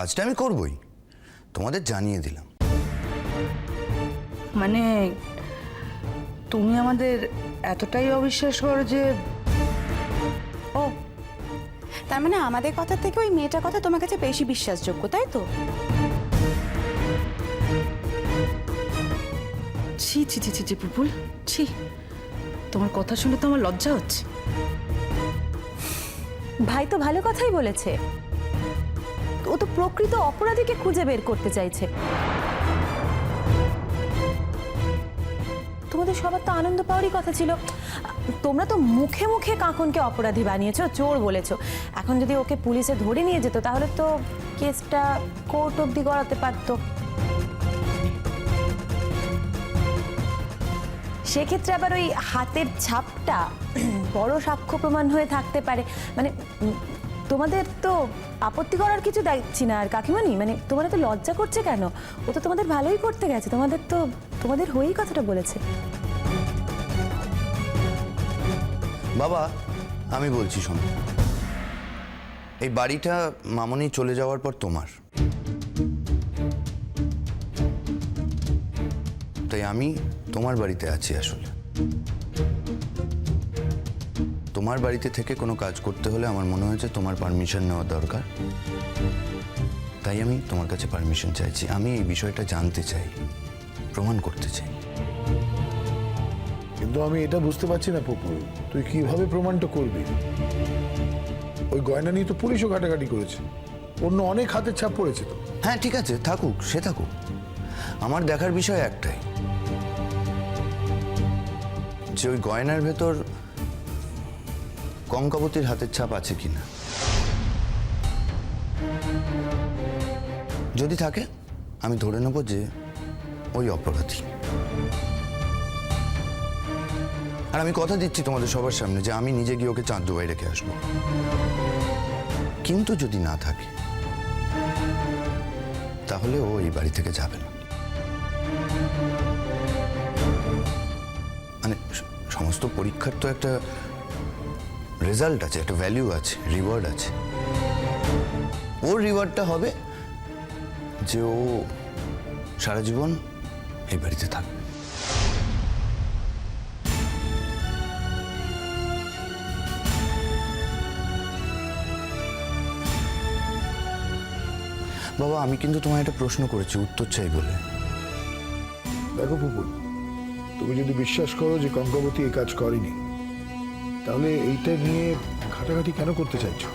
কাজটা আমি করবই, তোমাদের জানিয়ে দিলাম। মানে তুমি আমাদের এতটাই অবিশ্বাস করো যে? ও, তার মানে আমাদের কথা থেকে ওই মেয়েটার কথা তোমার কাছে বেশি বিশ্বাসযোগ্য, তাই তো? ছি ছি ছি ছি ছি পুপুল, ছি, তোমার কথা শুনে তো আমার লজ্জা হচ্ছে। ভাই তো ভালো কথাই বলেছে, ও তো প্রকৃত অপরাধীকে খুঁজে বের করতে চাইছে। তোমাদের সবার তো আনন্দ পাওয়ারই কথা ছিল। তোমরা তো মুখে মুখে কাঁকনকে অপরাধী বানিয়েছো, চোর বলেছো। এখন যদি ওকে পুলিশে ধরে নিয়ে যেত তাহলে তো কেসটা কোর্ট অবধি গড়াতে পারতো। সেক্ষেত্রে আবার ওই হাতের ছাপটা বড় সাক্ষ্য প্রমাণ হয়ে থাকতে পারে। মানে তোমাদের তো আপত্তি করার কিছু দেখছি না আর কাকিমানি, মানে তোমাদের তো লজ্জা করছে কেন? ও তো তোমাদের ভালোই করতে গেছে, তোমাদের হয়েই কথাটা বলেছে। বাবা, আমি বলছি শোনো, এই বাড়িটা মামনি চলে যাওয়ার পর তোমার, তাই আমি তোমার বাড়িতে আছি। আসলে তোমার বাড়িতে থেকে কোনো কাজ করতে হলে আমার মনে হয়েছে তোমার পারমিশন নেওয়া দরকার, তাই আমি তোমার কাছে পারমিশন চাইছি। আমি এই বিষয়টা জানতে চাই, প্রমাণ করতে চাই। কিন্তু আমি এটা বুঝতে পারছি না পপু, তুই কিভাবে প্রমাণটা করবি? ওই গয়না নিয়ে তো পুলিশও ঘাটাঘাটি করেছে, অন্য অনেক হাতের ছাপ পড়েছে তো। হ্যাঁ ঠিক আছে, থাকুক, সে থাকুক। আমার দেখার বিষয় একটাই, যে ওই গয়নার ভেতর কঙ্কাবতীর হাতের ছাপ আছে কিনা। যদি থাকে আমি ধরে নেব যে ওই অপরাধী। আর আমি কথা দিচ্ছি তোমাদের সবার সামনে যে আমি নিজে গিয়ে ওকে চাঁদ ডোবায় রেখে আসবো। কিন্তু যদি না থাকে তাহলে ও এই বাড়ি থেকে যাবে না। মানে সমস্ত পরীক্ষার তো একটা রেজাল্ট আছে, একটা ভ্যালু আছে, রিওয়ার্ড আছে। ওর রিওয়ার্ডটা হবে যে ও সারা জীবন এই বাড়িতে থাকবে। বাবা, আমি কিন্তু তোমায় একটা প্রশ্ন করেছি, উত্তর চাই বলে। দেখো পুপুল, তুমি যদি বিশ্বাস করো যে কঙ্কাবতী এই কাজ করেনি, তাহলে এইটা নিয়ে ঘাটাঘাটি কেন করতে চাইছো?